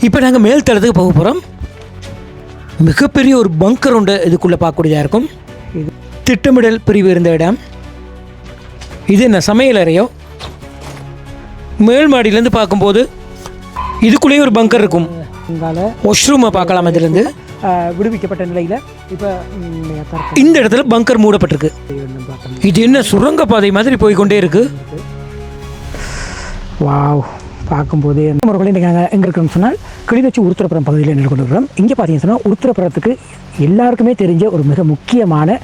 இப்போ நாங்கள் மேல் தளத்துக்கு போக போகிறோம். மிகப்பெரிய ஒரு பங்கர் உண்டு இதுக்குள்ளே பார்க்கக்கூடியதாக இருக்கும். இது திட்டமிடல் பிரிவு இருந்த இடம். இது என்ன சமையல் அறையோ? மேல் மாடியிலேருந்து பார்க்கும்போது இதுக்குள்ளேயே ஒரு பங்கர் இருக்கும். வாஷ்ரூமை பார்க்கலாம். இதிலிருந்து விடுவிக்கப்பட்ட நிலையில் இப்போ இந்த இடத்துல பங்கர் மூடப்பட்டிருக்கு. இது என்ன சுரங்க பாதை மாதிரி போய்கொண்டே இருக்கு. வாவ், பார்க்கும்போதே முறைகளை நாங்கள் எங்கே இருக்கோம்னு சொன்னால் கிளிநொச்சி உருத்திரபுரம் பகுதியில் நின்று கொண்டிருக்கிறோம். இங்கே பார்த்தீங்கன்னு சொன்னால் உருத்திரபுரத்துக்கு எல்லாருக்குமே தெரிஞ்ச ஒரு மிக முக்கியமான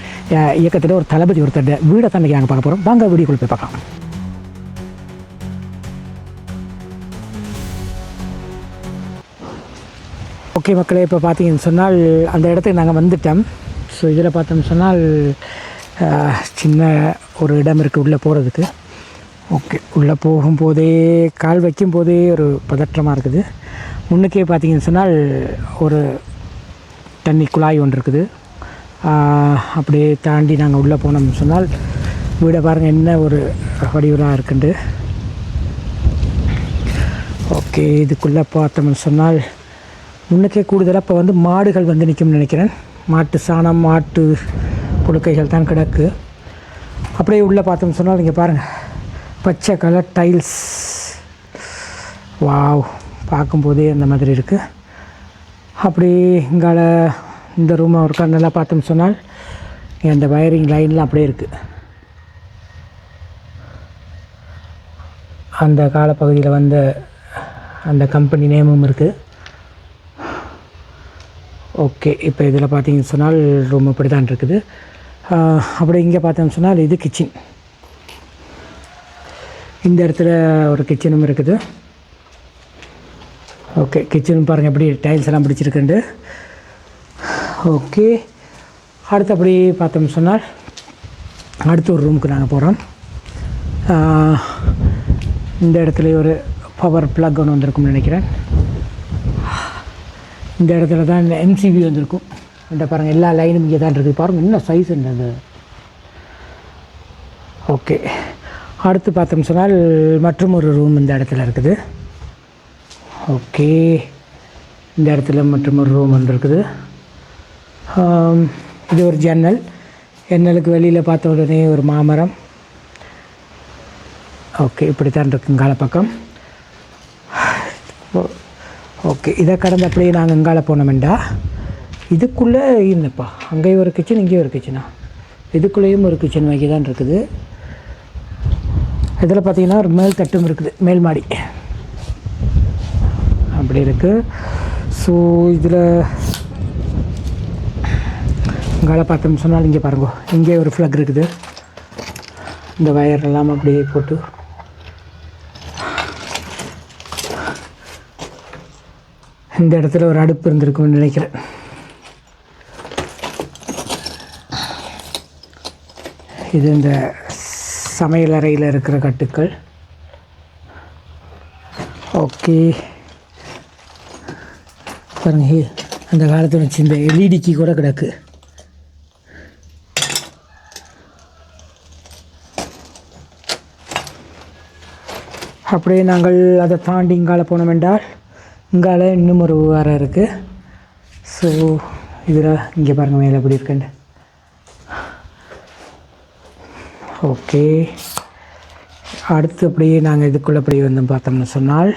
இயக்கத்தில் ஒரு தளபதி ஒருத்தர் வீடை தான் நாங்கள் பார்க்க போகிறோம். வாங்க வீடியோக்குள்ள போய் பார்க்கலாம். ஓகே மக்களே, இப்போ பார்த்தீங்கன்னு சொன்னால் அந்த இடத்துக்கு நாங்கள் வந்துட்டோம். ஸோ இதில் பார்த்தோம்னு சொன்னால் சின்ன ஒரு இடம் இருக்குது உள்ளே போகிறதுக்கு. ஓகே, உள்ளே போகும்போதே கால் வைக்கும்போதே ஒரு பதற்றமாக இருக்குது. முன்னுக்கே பார்த்தீங்கன்னு சொன்னால் ஒரு தண்ணி குழாய் ஒன்று இருக்குது. அப்படியே தாண்டி நாங்கள் உள்ளே போனோம்னு சொன்னால் வீடை பாருங்கள் என்ன ஒரு வடிவலாக இருக்குண்டு. ஓகே, இதுக்குள்ளே பார்த்தோம்னு சொன்னால் முன்னுக்கே கூடுதலாக இப்போ வந்து மாடுகள் வந்து நிற்கும்னு நினைக்கிறேன். மாட்டு சாணம், மாட்டு புழுக்கைகள் தான் கிடக்கு. அப்படியே உள்ளே பார்த்தோம்னு சொன்னால் இங்கே பாருங்கள் பச்சை கலர் டைல்ஸ். வாவ், பார்க்கும்போதே அந்த மாதிரி இருக்குது. அப்படி இங்கால இந்த ரூமை ஒரு நல்லா பார்த்தோம்னு சொன்னால் அந்த வயரிங் லைன்லாம் அப்படியே இருக்குது. அந்த காலப்பகுதியில் வந்த அந்த கம்பெனி நேமும் இருக்குது. ஓகே, இப்போ இதில் பார்த்தீங்கன்னு சொன்னால் ரூம் இப்படி தான் இருக்குது. அப்படி இங்கே பார்த்தோம்னு சொன்னால் இது கிச்சன். இந்த இடத்துல ஒரு கிச்சனும் இருக்குது. ஓகே, கிச்சனும் பாருங்கள் எப்படி டைல்ஸ் எல்லாம் பிடிச்சிருக்குண்டு. ஓகே, அடுத்தபடி பார்த்தோம்னு சொன்னால் அடுத்த ஒரு ரூமுக்கு நாங்கள் போகிறோம். இந்த இடத்துல ஒரு பவர் ப்ளக் ஒன்று வந்திருக்கும்னு நினைக்கிறேன். இந்த இடத்துல தான் இந்த எம்சிபி வந்திருக்கும். இந்த பாருங்கள் எல்லா லைனும் இங்கே தான் இருக்குது. பாருங்கள் இன்னும் சைஸ் என்னது. ஓகே, அடுத்து பார்த்தோம்னு சொன்னால் மற்றும் ஒரு ரூம் இந்த இடத்துல இருக்குது. ஓகே, இந்த இடத்துல மற்றும் ஒரு ரூம் ஒன்று இருக்குது. இது ஒரு ஜன்னல். ஜன்னலுக்கு வெளியில் பார்த்த உடனே ஒரு மாமரம். ஓகே, இப்படி தான் இருக்குங்கால பக்கம். ஓகே, இதை கடந்து அப்படியே நாங்கள் எங்கால போனோமெண்டா இதுக்குள்ளே இருந்தப்பா அங்கேயும் ஒரு கிச்சன், இங்கேயும் ஒரு கிச்சனா. இதுக்குள்ளேயும் ஒரு கிச்சன் வைக்க தான் இருக்குது. இதில் பார்த்திங்கன்னா ஒரு மேல் தட்டும் இருக்குது, மேல் மாடி அப்படி இருக்குது. ஸோ இதில் இங்கால பார்த்தோம்னு சொன்னால் இங்கே பாருங்க, இங்கே ஒரு ஃப்ளக் இருக்குது. இந்த வயர் எல்லாம் அப்படியே போட்டு இந்த இடத்துல ஒரு அடுப்பு இருந்திருக்கும்னு நினைக்கிறேன். இது இந்த சமையல் அறையில் இருக்கிற கட்டுக்கள். ஓகே, பாருங்க அந்த காலத்தில் வச்சு இந்த எல்இடிக்கு கூட கிடக்கு. அப்படியே நாங்கள் அதை தாண்டி இங்கால போனோம் என்றால் இங்கால இன்னும் ஒரு அறை இருக்குது. ஸோ இதில் இங்கே பாருங்கள் மேலே எப்படி இருக்குண்டு. ஓகே, அடுத்து அப்படியே நாங்கள் இதுக்குள்ளே அப்படி வந்து பார்த்தோம்னு சொன்னால்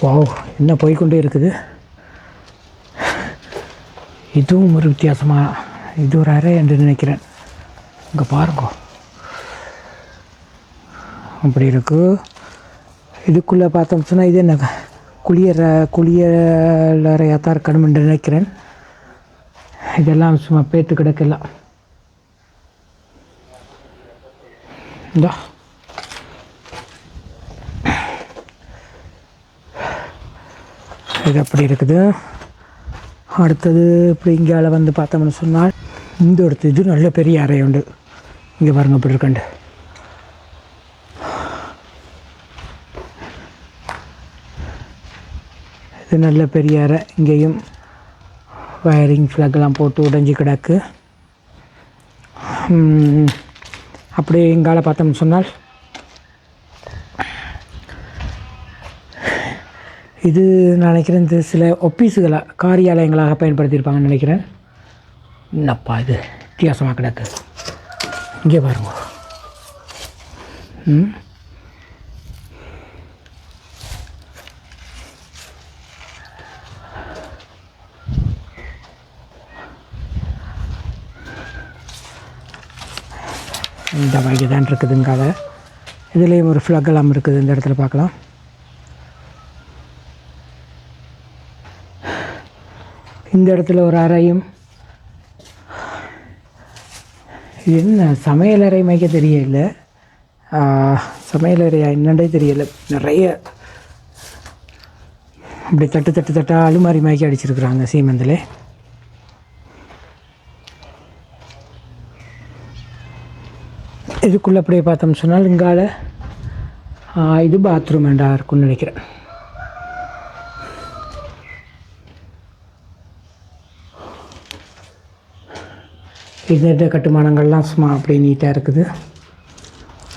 வாவ், என்ன போய்கொண்டே இருக்குது. இதுவும் ஒரு வித்தியாசமாக, இது ஒரு அறை என்று நினைக்கிறேன். இங்கே பாருங்க அப்படி இருக்குது. இதுக்குள்ளே பார்த்தோம்னு சொன்னால் இது என்ன குளியலறையாக தான் இருக்கணும் என்று நினைக்கிறேன். இதெல்லாம் சும்மா பேட்டு கிடக்கலாம். இந்தா இது அப்படி இருக்குது. அடுத்தது இப்படி இங்கே வந்து பார்த்தோம்னு சொன்னால் இந்த இடத்து இது நல்ல பெரிய அறை உண்டு. இங்கே பாருங்கள் அப்படி இருக்கண்டு. இது நல்ல பெரிய அறை. இங்கேயும் வயரிங் ஃப்ளக்லாம் போட்டு உடைஞ்சி கிடக்கு. அப்படியே இங்கால பார்த்தோம்னு சொன்னால் இது நான் நினைக்கிறேன் இந்த சில ஒப்பீஸுகளாக காரியாலயங்களாக பயன்படுத்தியிருப்பாங்கன்னு நினைக்கிறேன். என்னப்பா இது வித்தியாசமாக கிடக்கு. இங்கே பாருங்க. இந்த வகை தான் இருக்குதுங்கால. இதுலேயும் ஒரு ஃப்ளக்கெல்லாம் இருக்குது, இந்த இடத்துல பார்க்கலாம். இந்த இடத்துல ஒரு அறையும், என்ன சமையலறை மைக்க தெரியல, சமையலறையா என்னண்டே தெரியல. நிறைய இப்படி தட்டு தட்டு தட்டா அலுமாரி மைக்க அடிச்சிருக்குறாங்க சீமெந்தில். இதுக்குள்ளே அப்படியே பார்த்தோம்னு சொன்னால் இங்கால இது பாத்ரூம் வேண்டா இருக்குன்னு நினைக்கிறேன். இந்த கட்டுமானங்கள்லாம் சும்மா அப்படியே நீட்டாக இருக்குது.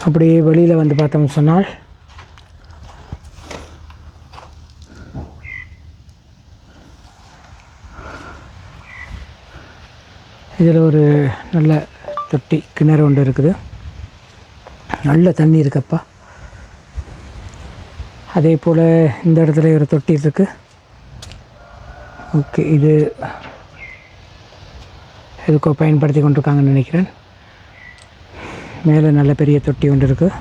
அப்படியே வெளியில் வந்து பார்த்தோம்னு சொன்னால் இதில் ஒரு நல்ல தொட்டி கிணறு ஒன்று இருக்குது. நல்ல தண்ணி இருக்கப்பா. அதே போல் இந்த இடத்துல ஒரு தொட்டி இருக்குது. ஓகே, இது எதுக்கோ பயன்படுத்தி கொண்டிருக்காங்கன்னு நினைக்கிறேன். மேலே நல்ல பெரிய தொட்டி ஒன்று இருக்குது.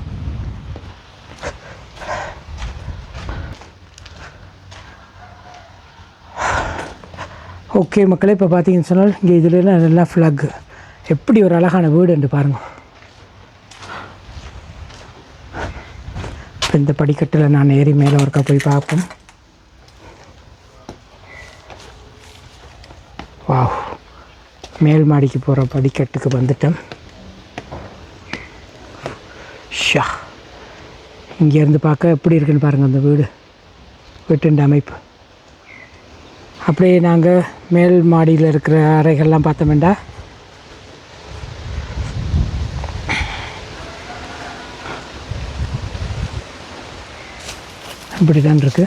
ஓகே மக்களே, இப்போ பார்த்தீங்கன்னு சொன்னால் இங்கே இதில் நல்லா ஃப்ளக். எப்படி ஒரு அழகான வீடு என்று பாருங்கள். இந்த படிக்கட்டில் நான் ஏறி மேலே ஒருக்கா போய் பார்ப்போம். வாவ், மேல் மாடிக்கு போகிற படிக்கட்டுக்கு வந்துட்டேன். ஷா, இங்கேருந்து பார்க்க எப்படி இருக்குன்னு பாருங்கள் அந்த வீட்டுண்ட அமைப்பு. அப்படியே நாங்கள் மேல் மாடியில் இருக்கிற அறைகள்லாம் பார்த்தோம்டா இப்படி தான் இருக்குது.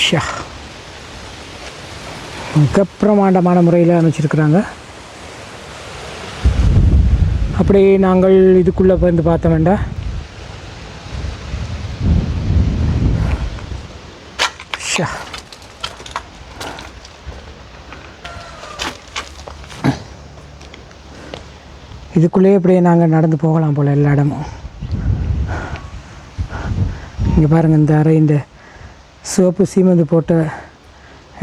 ஷா, மிக பிரமாண்டமான முறையில் அமைச்சிருக்கிறாங்க. அப்படியே நாங்கள் இதுக்குள்ளே வந்து பார்த்தோம் வேண்டாம். ஷா, இதுக்குள்ளேயே அப்படியே நாங்கள் நடந்து போகலாம் போல் எல்லா இடமும். இங்கே பாருங்கள், இந்த அறை இந்த சிவப்பு சீமெந்து போட்ட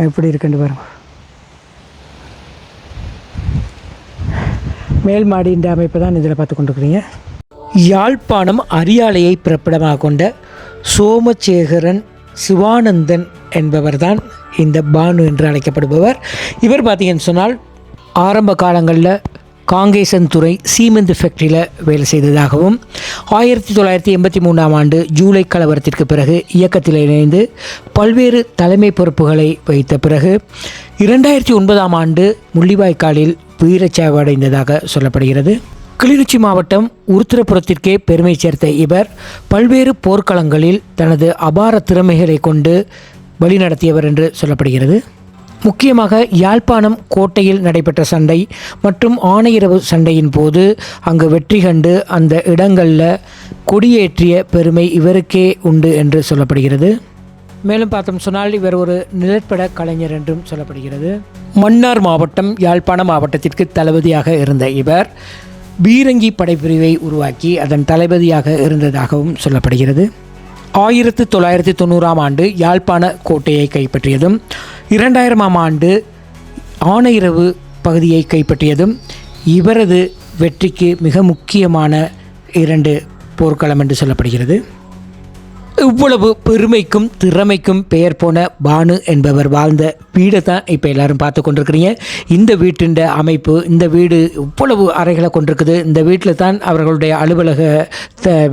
எப்படி இருக்குன்னு பாருங்கள். மேல் மாடின்ற அமைப்பு தான் இதில் பார்த்து கொண்டிருக்கிறீங்க. யாழ்ப்பாணம் அரியாலையை பிறப்பிடமாக கொண்ட சோமசேகரன் சிவானந்தன் என்பவர் தான் இந்த பானு என்று அழைக்கப்படுபவர். இவர் பார்த்தீங்கன்னு சொன்னால் ஆரம்ப காலங்களில் காங்கேசன்துறை சீமெந்து ஃபேக்ட்ரியில் வேலை செய்ததாகவும் 1983ஆம் ஆண்டு ஜூலை கலவரத்திற்கு பிறகு இயக்கத்தில் இணைந்து பல்வேறு தலைமை பொறுப்புகளை வைத்த பிறகு 2009ஆம் ஆண்டு முள்ளிவாய்க்காலில் வீரச்சாவு அடைந்ததாக சொல்லப்படுகிறது. கிளிநொச்சி மாவட்டம் உருத்திரபுரத்திற்கே பெருமை சேர்த்த இவர் பல்வேறு போர்க்களங்களில் தனது அபார திறமைகளை கொண்டு வழிநடத்தியவர் என்று சொல்லப்படுகிறது. முக்கியமாக யாழ்ப்பாணம் கோட்டையில் நடைபெற்ற சண்டை மற்றும் ஆணையிரவு சண்டையின் போது அங்கு வெற்றி கண்டு அந்த இடங்களில் கொடியேற்றிய பெருமை இவருக்கே உண்டு என்று சொல்லப்படுகிறது. மேலும் பார்த்தோம் சொன்னால் இவர் ஒரு நிழற்பட கலைஞர் என்றும் சொல்லப்படுகிறது. மன்னார் மாவட்டம் யாழ்ப்பாணம் மாவட்டத்திற்கு தளபதியாக இருந்த இவர் பீரங்கி படைப்பிரிவை உருவாக்கி அதன் தளபதியாக இருந்ததாகவும் சொல்லப்படுகிறது. 1990ஆம் ஆண்டு யாழ்ப்பாண கோட்டையை கைப்பற்றியதும் 2000ஆம் ஆண்டு ஆணையிரவு பகுதியை கைப்பற்றியதும் இவரது வெற்றிக்கு மிக முக்கியமான 2 போர்க்களம் என்று சொல்லப்படுகிறது. இவ்வளவு பெருமைக்கும் திறமைக்கும் பெயர் போன பானு என்பவர் வாழ்ந்த வீடை தான் இப்போ எல்லோரும் பார்த்து கொண்டிருக்கிறீங்க. இந்த வீட்டின் அமைப்பு, இந்த வீடு இவ்வளவு அறைகளை கொண்டிருக்குது. இந்த வீட்டில் தான் அவர்களுடைய அலுவலக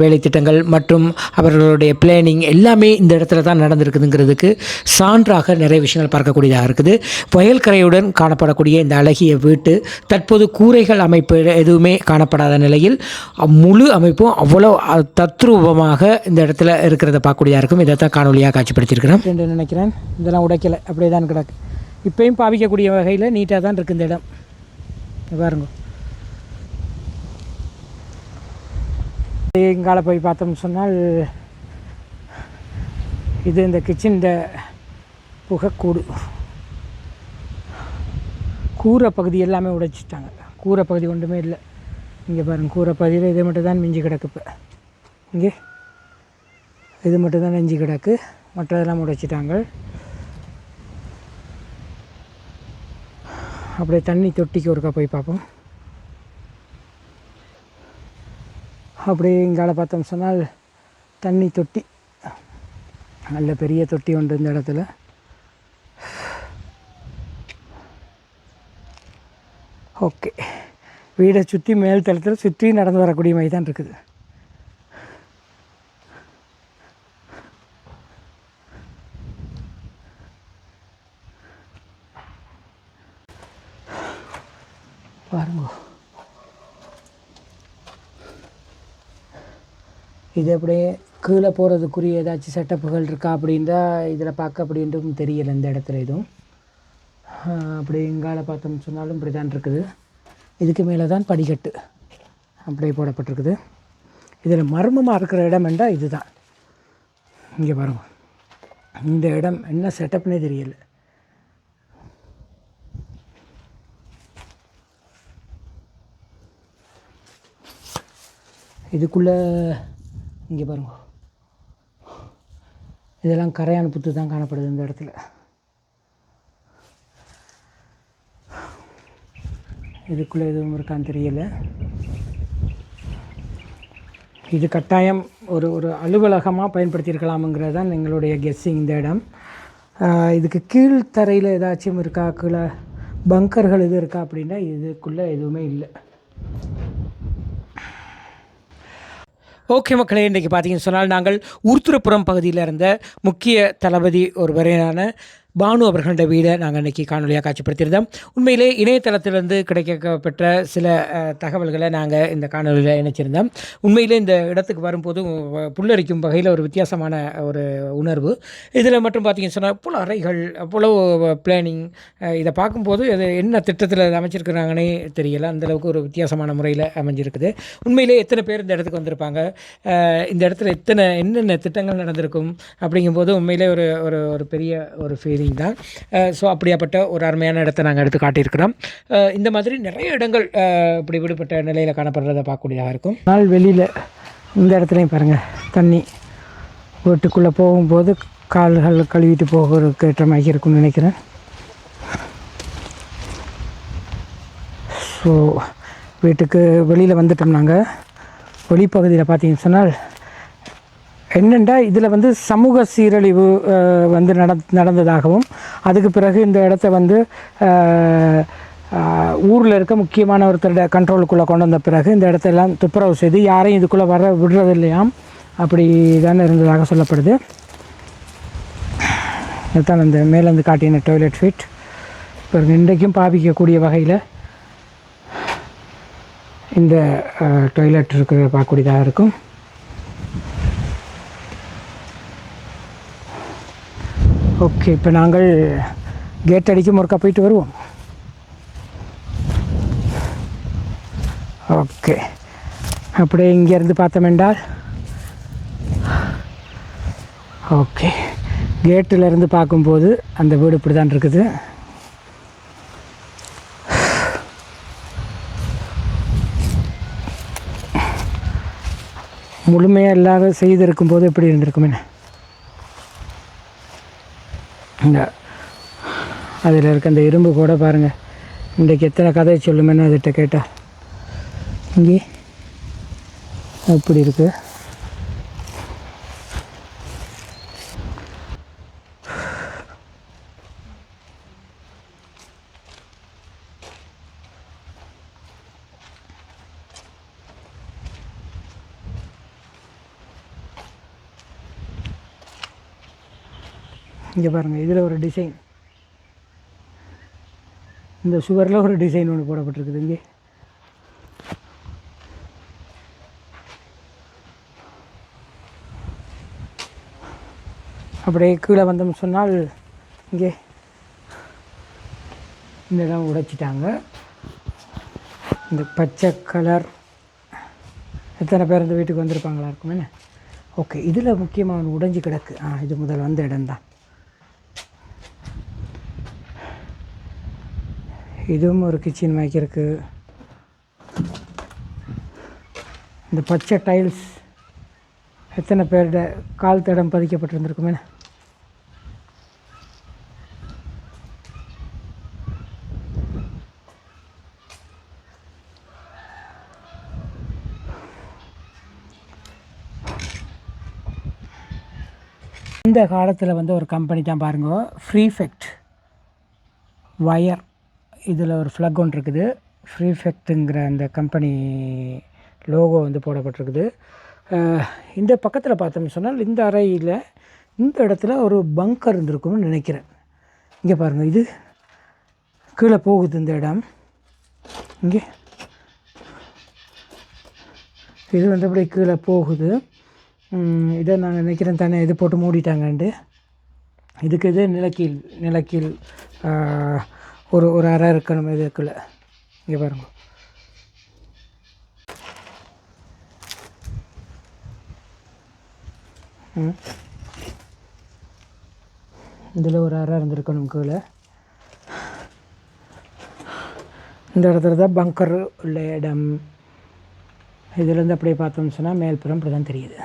வேலை திட்டங்கள் மற்றும் அவர்களுடைய பிளானிங் எல்லாமே இந்த இடத்துல தான் நடந்திருக்குதுங்கிறதுக்கு சான்றாக நிறைய விஷயங்கள் பார்க்கக்கூடியதாக இருக்குது. வயல்கரையுடன் காணப்படக்கூடிய இந்த அழகிய வீட்டு தற்போது கூரைகள் அமைப்பு எதுவுமே காணப்படாத நிலையில் முழு அமைப்பும் அவ்வளோ தத்ரூபமாக இந்த இடத்துல இருக்கிறத பார்க்கக்கூடியதாக இருக்கும். இதை தான் காணொலியாக காட்சிப்படுத்தியிருக்கிறேன் என்று நினைக்கிறேன். இதெல்லாம் உடைக்கலை, அப்படியே தான் கிடக்கு. இப்போயும் பாவிக்கக்கூடிய வகையில் நீட்டாக தான் இருக்குது இந்த இடம். பாருங்க, எங்கால போய் பார்த்தோம்னு சொன்னால் இது இந்த கிச்சன் புகைக்கூடு. கூரை பகுதி எல்லாமே உடைச்சிட்டாங்க. கூரை பகுதி ஒன்றுமே இல்லை. இங்கே பாருங்கள், கூரை பகுதியில் இதை மட்டும் தான் மிஞ்சி கிடக்கு. இப்போ இங்கே இது மட்டும் தான் நெஞ்சு கிடக்கு, மற்றதெல்லாம் உடைச்சிட்டாங்க. அப்படியே தண்ணி தொட்டிக்கு ஒருக்கா போய் பார்ப்போம். அப்படியே இங்கால பார்த்தோம் சொன்னால் தண்ணி தொட்டி, நல்ல பெரிய தொட்டி உண்டு இந்த இடத்துல. ஓகே, வீடை சுற்றி மேல் தளத்தில் சுற்றி நடந்து வரக்கூடிய மாதிரி தான் இருக்குது. பாருங்க, இது அப்படியே கீழே போகிறதுக்குரிய ஏதாச்சும் செட்டப்புகள் இருக்கா அப்படின்றா இதில் பார்க்க அப்படின்ட்டும் தெரியலை இந்த இடத்துல எதுவும். அப்படி இங்கால பார்த்தோம்னு சொன்னாலும் இப்படி தான் இருக்குது. இதுக்கு மேலே தான் படிக்கட்டு அப்படியே போடப்பட்டிருக்குது. இதில் மர்மமாக இருக்கிற இடம் என்றால் இது தான். இங்கே பாருங்க, இந்த இடம் என்ன செட்டப்னே தெரியலை. இதுக்குள்ளே இங்கே பாருங்க, இதெல்லாம் கரையான் புத்து தான் காணப்படுது இந்த இடத்துல. இதுக்குள்ளே எதுவும் இருக்கான்னு தெரியல. இது கட்டாயம் ஒரு அலுவலகமாக பயன்படுத்தியிருக்கலாமுங்கிறது தான் எங்களுடைய கெஸ்ஸிங். இந்த இடம் இதுக்கு கீழ்த்தரையில் ஏதாச்சும் இருக்கா, கீழே பங்கர்கள் எதுவும் இருக்கா அப்படின்னா இதுக்குள்ளே எதுவுமே இல்லை. ஓகே மக்களே, இன்றைக்கி பார்த்தீங்கன்னு சொன்னால் நாங்கள் உருத்துரப்புறம் பகுதியில் இருந்த முக்கிய தளபதி ஒருவரையான பானு அவர்களுடைய வீடை நாங்கள் இன்றைக்கி காணொலியாக காட்சிப்படுத்தியிருந்தோம். உண்மையிலே இணையதளத்திலிருந்து கிடைக்கப்பெற்ற சில தகவல்களை நாங்கள் இந்த காணொலியில் இணைச்சிருந்தோம். உண்மையிலே இந்த இடத்துக்கு வரும்போது புல்லரிக்கும் வகையில் ஒரு வித்தியாசமான ஒரு உணர்வு. இதில் மட்டும் பார்த்திங்கன்னு சொன்னால் இவ்வளோ அறைகள், அவ்வளோ பிளானிங், இதை பார்க்கும்போது அது என்ன திட்டத்தில் அமைச்சிருக்கிறாங்கன்னே தெரியலை. அந்தளவுக்கு ஒரு வித்தியாசமான முறையில் அமைஞ்சிருக்குது. உண்மையிலே எத்தனை பேர் இந்த இடத்துக்கு வந்திருப்பாங்க, இந்த இடத்துல என்னென்ன திட்டங்கள் நடந்திருக்கும் அப்படிங்கும்போது உண்மையிலே ஒரு பெரிய ஒரு ஃபீலிங் தான். ஸோ அப்படியாப்பட்ட ஒரு அருமையான இடத்தை நாங்கள் எடுத்து காட்டியிருக்கிறோம். இந்த மாதிரி நிறைய இடங்கள் இப்படி விடுபட்ட நிலையில் காணப்படுறதை பார்க்கக்கூடியதாக இருக்கும். நாள் வெளியில் இந்த இடத்துலையும் பாருங்கள், தண்ணி வீட்டுக்குள்ளே போகும்போது கால்கள் கழுவிட்டு போகிறதுக்கு ஏற்ற மாதிரி இருக்கும்னு நினைக்கிறேன். ஸோ வீட்டுக்கு வெளியில் வந்துட்டோம். நாங்கள் வெளிப்பகுதியில் பார்த்தீங்கன்னு சொன்னால் என்னென்னா இதில் சமூக சீரழிவு நடந்ததாகவும் அதுக்கு பிறகு இந்த இடத்த ஊரில் இருக்க முக்கியமான ஒருத்தரோட கண்ட்ரோலுக்குள்ளே கொண்டு வந்த பிறகு இந்த இடத்தெல்லாம் துப்புரவு செய்து யாரையும் இதுக்குள்ளே வர விடுறது இல்லையாம், அப்படி தான் இருந்ததாக சொல்லப்படுது. இதுதான் அந்த மேலேருந்து காட்டின டாய்லெட் ஃபீட். இப்போ இன்றைக்கும் பாவிக்கக்கூடிய வகையில் இந்த டாய்லெட் இருக்கிறத பார்க்கக்கூடியதாக இருக்கும். ஓகே, இப்போ நாங்கள் கேட் அடிக்கும் ஒருக்கா போயிட்டு வருவோம். ஓகே, அப்படியே இங்கேருந்து பார்த்தோம் என்றால் ஓகே, கேட்டிலேருந்து பார்க்கும்போது அந்த வீடு இப்படி தான் இருக்குது. முழுமையாக இல்லாத செய்திருக்கும்போது எப்படி இருந்திருக்குமே. இந்த அதில் இருக்க அந்த இரும்பு கூட பாருங்கள், இன்றைக்கு எத்தனை கதை சொல்லுமேன்னு அதுகிட்ட கேட்டால் இங்கே அப்படி இருக்குது. இங்கே பாருங்கள், இதில் ஒரு டிசைன், இந்த சுவரில் ஒரு டிசைன் ஒன்று போடப்பட்டிருக்குது. இங்கே அப்படியே கீழே வந்தோம்னு சொன்னால் இங்கே இந்த இடம் உடைச்சிட்டாங்க. இந்த பச்சை கலர் எத்தனை பேர் இந்த வீட்டுக்கு வந்திருப்பாங்களா இருக்குமே. ஓகே, இதில் முக்கியமாக ஒன்று உடைஞ்சி கிடக்கு. இது முதல் வந்த இடம்தான். இதுவும் ஒரு கிச்சன் வைக்கிறதுக்கு. இந்த பச்சை டைல்ஸ் எத்தனை பேரோட கால் தடம் பதிக்கப்பட்டிருந்துருக்குமே. இந்த காலத்தில் வந்து ஒரு கம்பெனி தான் பாருங்க, ஃப்ரீஃபெக்ட் வயர். இதில் ஒரு ஃப்ளக் ஒன்று இருக்குது. ஃப்ரீஃபெக்ட்டுங்கிற அந்த கம்பெனி லோகோ வந்து போடப்பட்டிருக்குது. இந்த பக்கத்தில் பார்த்தோம்னு சொன்னால் இந்த அறையில் இந்த இடத்துல ஒரு பங்கர் இருந்திருக்கும்னு நினைக்கிறேன். இங்கே பாருங்கள், இது கீழே போகுது இந்த இடம். இங்கே இது வந்து அப்படியே கீழே போகுது. இதை நான் நினைக்கிறேன் தானே இது போட்டு மூடிட்டாங்கன்ட்டு. இதுக்கு இது நிலக்கீழ் ஒரு அறை இருக்கணும் இதுக்குள்ளே. இங்கே பாருங்க, இதில் ஒரு அறை இருந்திருக்கணும் கீழே. இந்த இடத்துல தான் பங்கர் உள்ள இடம். இதுலேருந்து அப்படியே பார்த்தோம்னு சொன்னால் மேல்புறம் இப்படி தான் தெரியுது.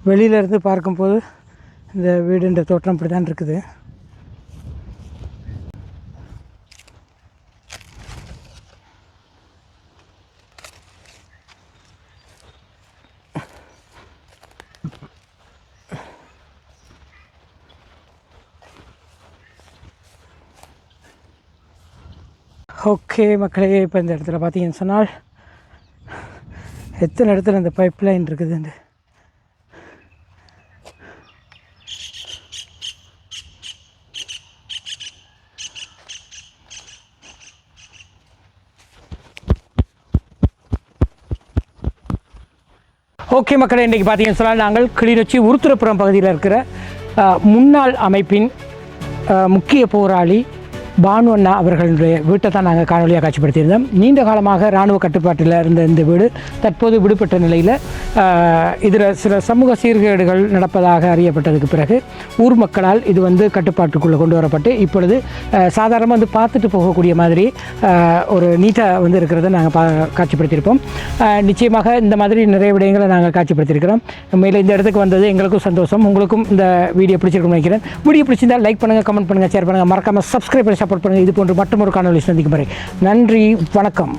வெளியிலேருந்து பார்க்கும்போது இந்த வீடுன்ற தோற்றம் இப்படி தான் இருக்குது. ஓகே மக்களே, இப்போ இந்த இடத்துல பார்த்தீங்கன்னு சொன்னால் எத்தனை இடத்துல இந்த பைப் லைன் இருக்குதுண்டு. ஓகே மக்களே, இன்றைக்கி பார்த்தீங்கன்னு சொன்னால் நாங்கள் கிளிநொச்சி உருத்திரபுரம் பகுதியில் இருக்கிற முன்னாள் அமைப்பின் முக்கிய போராளி பானு அண்ணா அவர்களுடைய வீட்டை தான் நாங்கள் காணொலியாக காட்சிப்படுத்தியிருந்தோம். நீண்ட காலமாக இராணுவ கட்டுப்பாட்டில் இருந்த இந்த வீடு தற்போது விடுபட்ட நிலையில் இதில் சில சமூக சீர்கேடுகள் நடப்பதாக அறியப்பட்டதுக்கு பிறகு ஊர் மக்களால் இது வந்து கட்டுப்பாட்டுக்குள்ளே கொண்டு வரப்பட்டு இப்பொழுது சாதாரணமாக வந்து பார்த்துட்டு போகக்கூடிய மாதிரி ஒரு நீட்டாக வந்து இருக்கிறத நாங்கள் காட்சிப்படுத்தியிருப்போம். நிச்சயமாக இந்த மாதிரி நிறைய விடயங்களை நாங்கள் காட்சிப்படுத்தியிருக்கிறோம். உண்மையில் இந்த இடத்துக்கு வந்தது எங்களுக்கும் சந்தோஷம். உங்களுக்கும் இந்த வீடியோ பிடிச்சிருக்குன்னு நினைக்கிறேன். வீடியோ பிடிச்சிருந்தால் லைக் பண்ணுங்கள், கமெண்ட் பண்ணுங்கள், ஷேர் பண்ணுங்கள், மறக்காமல் சப்ஸ்கிரைப் பண்ணி சப்போர்ட் பண்ணுங்கள். இது போன்று மற்றொரு காணொலி சந்திக்கும் வரை நன்றி, வணக்கம்.